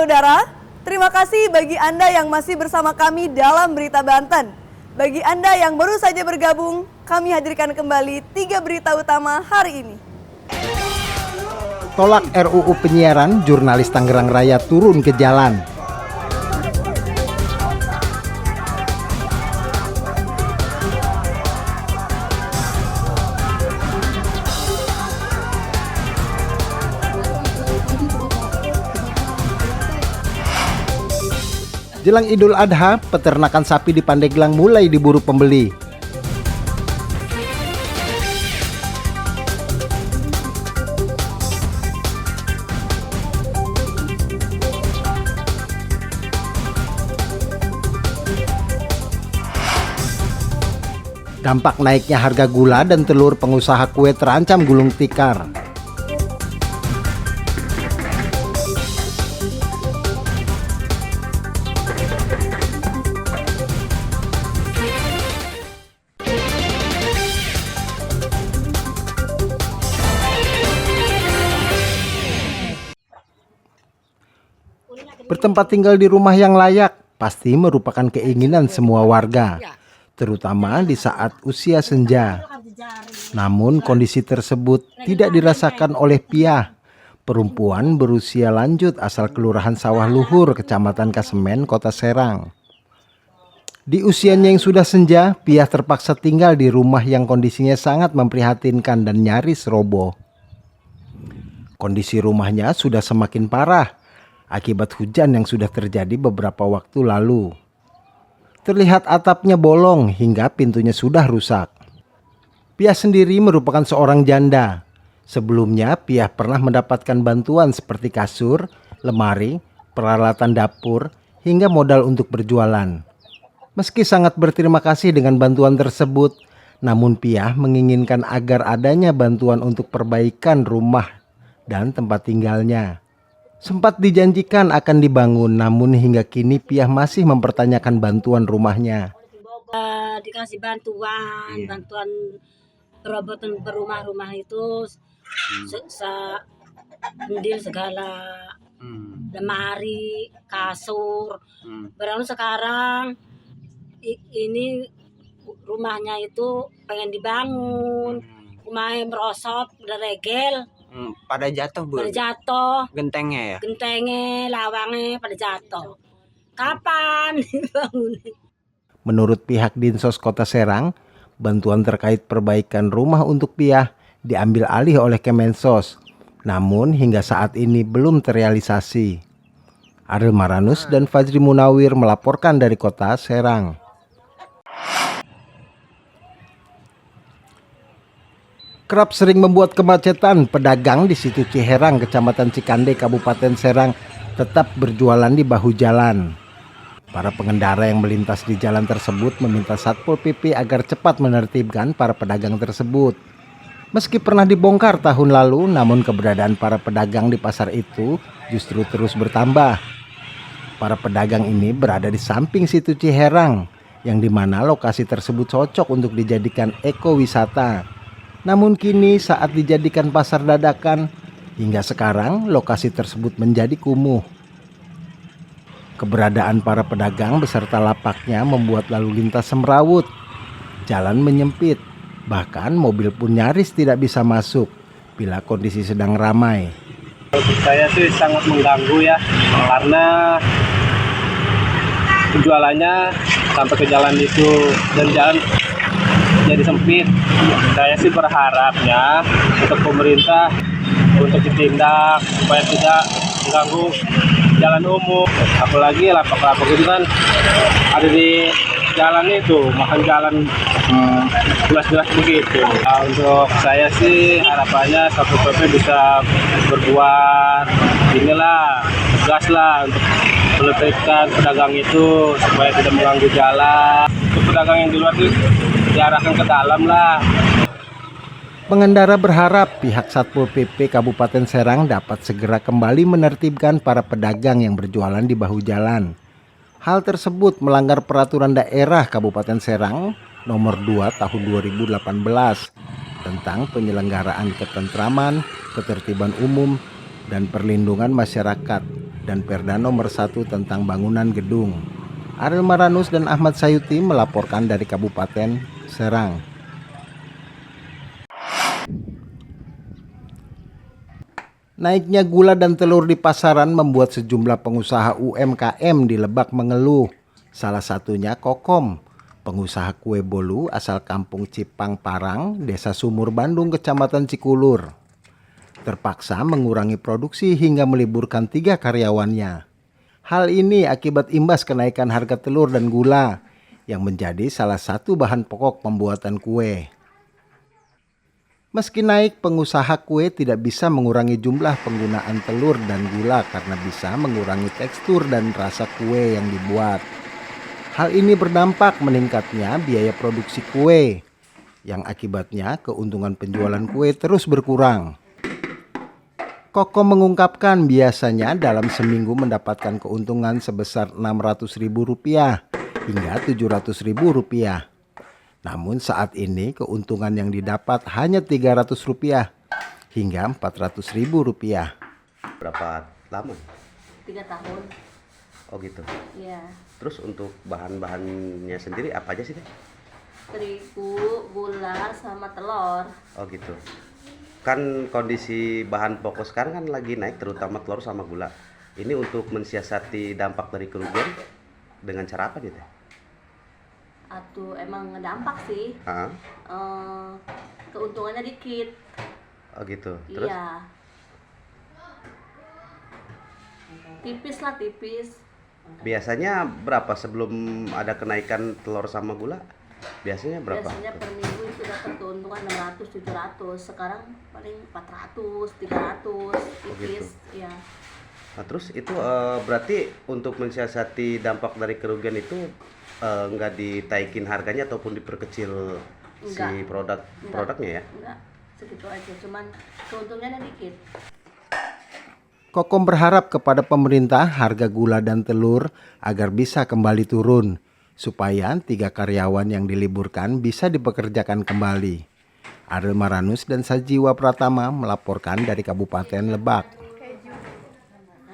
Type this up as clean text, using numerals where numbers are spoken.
saudara, terima kasih bagi Anda yang masih bersama kami dalam Berita Banten. Bagi Anda yang baru saja bergabung, kami hadirkan kembali 3 berita utama hari ini. Tolak RUU penyiaran, jurnalis Tangerang Raya turun ke jalan. Jelang Idul Adha, peternakan sapi di Pandeglang mulai diburu pembeli. Dampak naiknya harga gula dan telur, pengusaha kue terancam gulung tikar. Bertempat tinggal di rumah yang layak pasti merupakan keinginan semua warga, terutama di saat usia senja. Namun kondisi tersebut tidak dirasakan oleh Piah, perempuan berusia lanjut asal Kelurahan Sawah Luhur, Kecamatan Kasemen, Kota Serang. Di usianya yang sudah senja, Piah terpaksa tinggal di rumah yang kondisinya sangat memprihatinkan dan nyaris roboh. Kondisi rumahnya sudah semakin parah akibat hujan yang sudah terjadi beberapa waktu lalu. Terlihat atapnya bolong hingga pintunya sudah rusak. Piah sendiri merupakan seorang janda. Sebelumnya Piah pernah mendapatkan bantuan seperti kasur, lemari, peralatan dapur, hingga modal untuk berjualan. Meski sangat berterima kasih dengan bantuan tersebut, namun Piah menginginkan agar adanya bantuan untuk perbaikan rumah dan tempat tinggalnya. Sempat dijanjikan akan dibangun, namun hingga kini Piah masih mempertanyakan bantuan rumahnya. Dikasih bantuan perobotan berumah-rumah itu, sendil segala, lemari, kasur. Berarti sekarang ini rumahnya itu pengen dibangun, rumahnya merosot, udah regel. Pada jatuh, Bu? Pada jatuh. Gentengnya ya? Gentengnya, lawangnya pada jatuh. Kapan dibangun? Menurut pihak Dinsos Kota Serang, bantuan terkait perbaikan rumah untuk Piah diambil alih oleh Kemensos. Namun hingga saat ini belum terrealisasi. Ariel Maranus dan Fajri Munawir melaporkan dari Kota Serang. Kerap sering membuat kemacetan, pedagang di situ Ciherang, Kecamatan Cikande, Kabupaten Serang tetap berjualan di bahu jalan. Para pengendara yang melintas di jalan tersebut meminta Satpol PP agar cepat menertibkan para pedagang tersebut. Meski pernah dibongkar tahun lalu, namun keberadaan para pedagang di pasar itu justru terus bertambah. Para pedagang ini berada di samping situ Ciherang, yang dimana lokasi tersebut cocok untuk dijadikan ekowisata. Namun kini saat dijadikan pasar dadakan, hingga sekarang lokasi tersebut menjadi kumuh. Keberadaan para pedagang beserta lapaknya membuat lalu lintas semrawut. Jalan menyempit, bahkan mobil pun nyaris tidak bisa masuk bila kondisi sedang ramai. Untuk saya sih sangat mengganggu ya, karena jualannya sampai ke jalan itu dan jalan jadi sempit. Saya sih berharapnya untuk pemerintah untuk ditindak supaya tidak mengganggu jalan umum. Apalagi lapak-lapak itu kan ada di jalan itu, makan jalan jelas-jelas begitu. Nah, untuk saya sih harapannya Satpol PP bisa berbuat inilah, tegas lah untuk menertibkan pedagang itu supaya tidak mengganggu jalan. Untuk pedagang yang di luar itu diarahkan ke dalam lah. Pengendara berharap pihak Satpol PP Kabupaten Serang dapat segera kembali menertibkan para pedagang yang berjualan di bahu jalan. Hal tersebut melanggar peraturan daerah Kabupaten Serang nomor 2 tahun 2018 tentang penyelenggaraan ketentraman, ketertiban umum, dan perlindungan masyarakat dan Perda Nomor 1 tentang bangunan gedung. Ariel Maranus dan Ahmad Sayuti melaporkan dari Kabupaten Serang. Naiknya gula dan telur di pasaran membuat sejumlah pengusaha UMKM di Lebak mengeluh. Salah satunya Kokom, pengusaha kue bolu asal kampung Cipang Parang, Desa Sumur Bandung, Kecamatan Cikulur. Terpaksa mengurangi produksi hingga meliburkan 3 karyawannya. Hal ini akibat imbas kenaikan harga telur dan gula yang menjadi salah satu bahan pokok pembuatan kue. Meski naik, pengusaha kue tidak bisa mengurangi jumlah penggunaan telur dan gula karena bisa mengurangi tekstur dan rasa kue yang dibuat. Hal ini berdampak meningkatnya biaya produksi kue, yang akibatnya keuntungan penjualan kue terus berkurang. Kokom mengungkapkan biasanya dalam seminggu mendapatkan keuntungan sebesar Rp600.000 hingga Rp700.000. Namun saat ini keuntungan yang didapat hanya Rp300 hingga Rp400.000. Berapa lama? 3 tahun. Oh gitu. Iya. Terus untuk bahan-bahannya sendiri apa aja sih, Teh? Terigu, gula, sama telur. Oh gitu. Kan kondisi bahan pokok sekarang kan lagi naik, terutama telur sama gula. Ini untuk mensiasati dampak dari kerugian dengan cara apa nih, Teh? Atuh emang ngedampak sih. Ah, Keuntungannya dikit. oh gitu. Terus? Iya. Tipis lah, tipis. Biasanya berapa sebelum ada kenaikan telur sama gula? Biasanya berapa? Biasanya per minggu itu dapat keuntungan 600-700. Sekarang paling 400, 300, tipis. Iya. Nah, terus itu berarti untuk mensiasati dampak dari kerugian itu nggak ditaikin harganya ataupun diperkecil si Enggak. produknya ya? Enggak, segitu aja. Cuman keuntungannya dikit. Kokom berharap kepada pemerintah harga gula dan telur agar bisa kembali turun, supaya 3 karyawan yang diliburkan bisa dipekerjakan kembali. Ariel Maranus dan Sajiwa Pratama melaporkan dari Kabupaten Lebak.